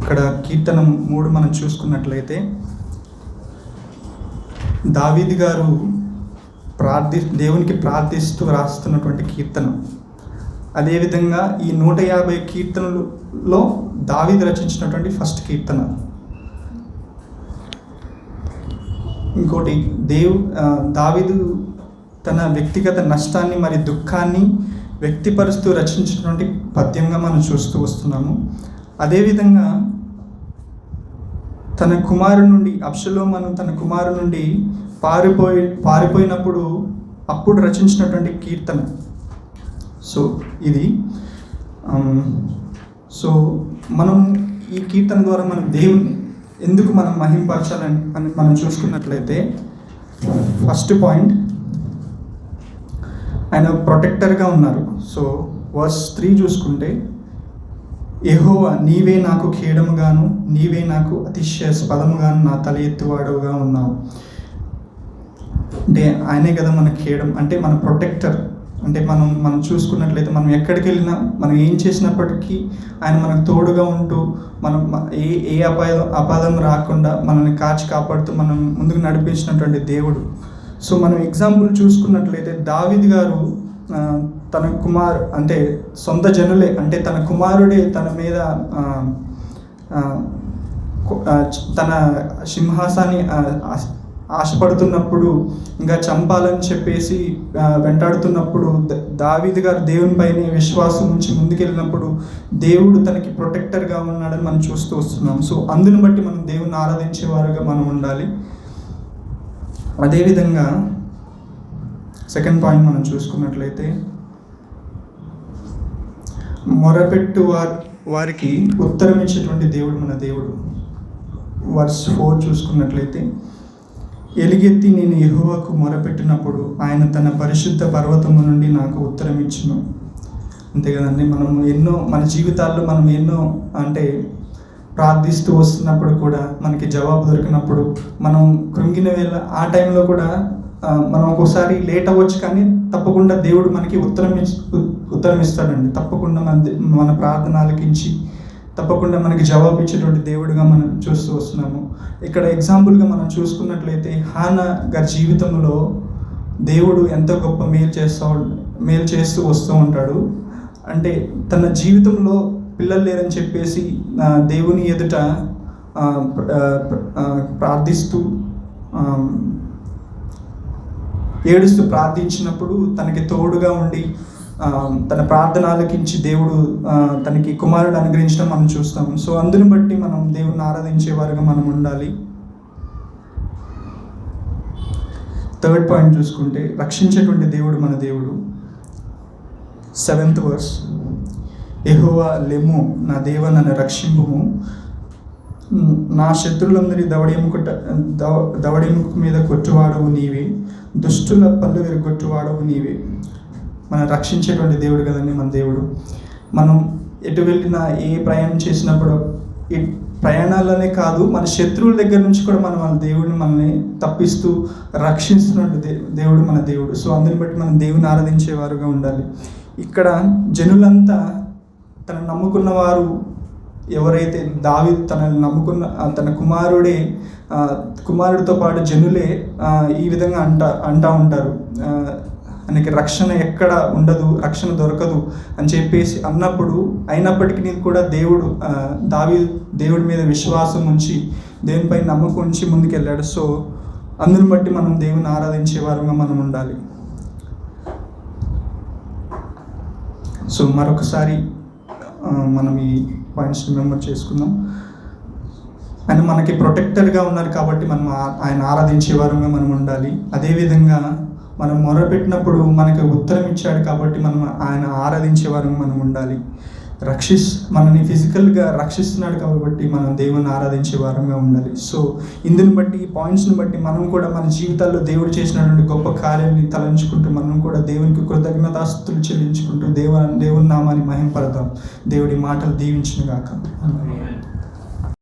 ఇక్కడ కీర్తన 3 మనం చూసుకున్నట్లయితే దావీదు గారు దేవునికి ప్రార్థిస్తూ రాస్తున్నటువంటి కీర్తన. అదేవిధంగా ఈ 150 కీర్తనలలో దావీదు రచించినటువంటి ఫస్ట్ కీర్తన. ఇంకోటి దావీదు తన వ్యక్తిగత నష్టాన్ని మరియు దుఃఖాన్ని వ్యక్తిపరుస్తూ రచించినటువంటి పద్యంగా మనం చూస్తూ వస్తున్నాము. అదేవిధంగా తన కుమారుడి నుండి అబ్షలోము తన కుమారుడి నుండి పారిపోయినప్పుడు అప్పుడు రచించినటువంటి కీర్తన. ఇది మనం ఈ కీర్తన ద్వారా మనం దేవుని ఎందుకు మనం మహింపరచాలని మనం చూసుకున్నట్లయితే ఫస్ట్ పాయింట్, ఆయన ప్రొటెక్టర్గా ఉన్నారు. వర్స్ 3 చూసుకుంటే, యెహోవా నీవే నాకు ఖేడముగాను నీవే నాకు అతిశయాస్పదముగాను నా తల ఎత్తువాడుగా ఉన్నావు. అంటే ఆయనే కదా మన ఖేడం, అంటే మన ప్రొటెక్టర్. అంటే మనం చూసుకున్నట్లయితే మనం ఎక్కడికి వెళ్ళినా మనం ఏం చేసినప్పటికీ ఆయన మనకు తోడుగా ఉంటూ మనం ఏ అపాయం రాకుండా మనల్ని కాపాడుతూ మనం ముందుకు నడిపించినటువంటి దేవుడు. మనం ఎగ్జాంపుల్ చూసుకున్నట్లయితే దావీదు గారు తన అంటే సొంత జనులే, అంటే తన కుమారుడే తన మీద తన సింహాసాన్ని ఆశపడుతున్నప్పుడు, ఇంకా చంపాలని చెప్పేసి వెంటాడుతున్నప్పుడు దావీదు గారు దేవునిపైనే విశ్వాసం నుంచి ముందుకెళ్ళినప్పుడు దేవుడు తనకి ప్రొటెక్టర్గా ఉన్నాడని మనం చూస్తూ వస్తున్నాం. అందుని బట్టి మనం దేవుని ఆరాధించేవారుగా మనం ఉండాలి. అదేవిధంగా సెకండ్ పాయింట్ మనం చూసుకున్నట్లయితే, మొరపెట్టు వారికి ఉత్తరం ఇచ్చేటువంటి దేవుడు మన దేవుడు. వర్స్ 4 చూసుకున్నట్లయితే, ఎలుగెత్తి నేను యెహోవాకు మొరపెట్టినప్పుడు ఆయన తన పరిశుద్ధ పర్వతము నుండి నాకు ఉత్తరం ఇచ్చును. అంతే కదండి, మన జీవితాల్లో మనం ఎన్నో అంటే ప్రార్థిస్తూ వస్తున్నప్పుడు కూడా మనకి జవాబు దొరికినప్పుడు మనం కృంగిన వేళ ఆ టైంలో కూడా మనం ఒక్కోసారి లేట్ అవ్వచ్చు, కానీ తప్పకుండా దేవుడు మనకి ఉత్తరం ఇస్తాడండి. తప్పకుండా మన ప్రార్థన ఆలకించి తప్పకుండా మనకి జవాబు ఇచ్చేటువంటి దేవుడిగా మనం చూస్తూ వస్తున్నాము. ఇక్కడ ఎగ్జాంపుల్గా మనం చూసుకున్నట్లయితే హానా గారి జీవితంలో దేవుడు ఎంతో గొప్ప మేలు చేస్తూ వస్తూ ఉంటాడు. అంటే తన జీవితంలో పిల్లలు లేరని చెప్పేసి దేవుని ఎదుట ప్రార్థిస్తూ ఏడుస్తూ ప్రార్థించినప్పుడు తనకి తోడుగా ఉండి తన ప్రార్థన ఆలకించి దేవుడు తనకి కుమారుడు అనుగ్రహించడం మనం చూస్తాం. అందుని బట్టి మనం దేవుడిని ఆరాధించేవారుగా మనం ఉండాలి. థర్డ్ పాయింట్ చూసుకుంటే, రక్షించేటువంటి దేవుడు మన దేవుడు. 7th వర్స్, యెహోవా లెమ్ము నా దేవ నన్ను రక్షింపుము, నా శత్రులందరి దవడెముక మీద కొట్టువాడవు నీవే, దుష్టుల పళ్ళు విరగొట్టువాడవు నీవే. మనం రక్షించేటువంటి దేవుడు కదండి మన దేవుడు. మనం ఎటు వెళ్ళినా ఏ ప్రయాణం చేసినప్పుడు ఈ ప్రయాణాలనే కాదు, మన శత్రువుల దగ్గర నుంచి కూడా మన దేవుడిని మనల్ని తప్పిస్తూ రక్షిస్తున్నట్టు దేవుడు మన దేవుడు. అందుని బట్టి మనం దేవుని ఆరాధించేవారుగా ఉండాలి. ఇక్కడ జనులంతా తను నమ్ముకున్న వారు ఎవరైతే దావీదు తనని నమ్ముకున్న తన కుమారుడితో పాటు జనులే ఈ విధంగా అంటా ఉంటారు, ఆయనకి రక్షణ ఎక్కడ ఉండదు, రక్షణ దొరకదు అని చెప్పేసి అయినప్పటికీ కూడా దేవుడి మీద విశ్వాసం ఉంచి దేవునిపై నమ్మకం ఉంచి ముందుకెళ్ళాడు. అందుని బట్టి మనం దేవుని ఆరాధించేవారుగా మనం ఉండాలి. మరొకసారి మనం ఈ పాయింట్స్ రిమెంబర్ చేసుకుందాం. ఆయన మనకి ప్రొటెక్టర్గా ఉన్నారు కాబట్టి మనం ఆయన ఆరాధించేవారుగా మనం ఉండాలి. అదేవిధంగా మనం మొరపెట్టినప్పుడు మనకి ఉత్తరం ఇచ్చాడు కాబట్టి మనం ఆయన ఆరాధించేవారుగా మనం ఉండాలి. మనని ఫిజికల్గా రక్షిస్తున్నాడు కాబట్టి మనం దేవుని ఆరాధించే వారంగా ఉండాలి. ఇందుని బట్టి ఈ పాయింట్స్ని బట్టి మనం కూడా మన జీవితాల్లో దేవుడు చేసినటువంటి గొప్ప కార్యాన్ని తలంచుకుంటూ మనం కూడా దేవునికి కృతజ్ఞతాస్తుతులు చెల్లించుకుంటూ దేవుని నామాన్ని మహింపడదాం. దేవుడి మాటలు దీవించును గాక.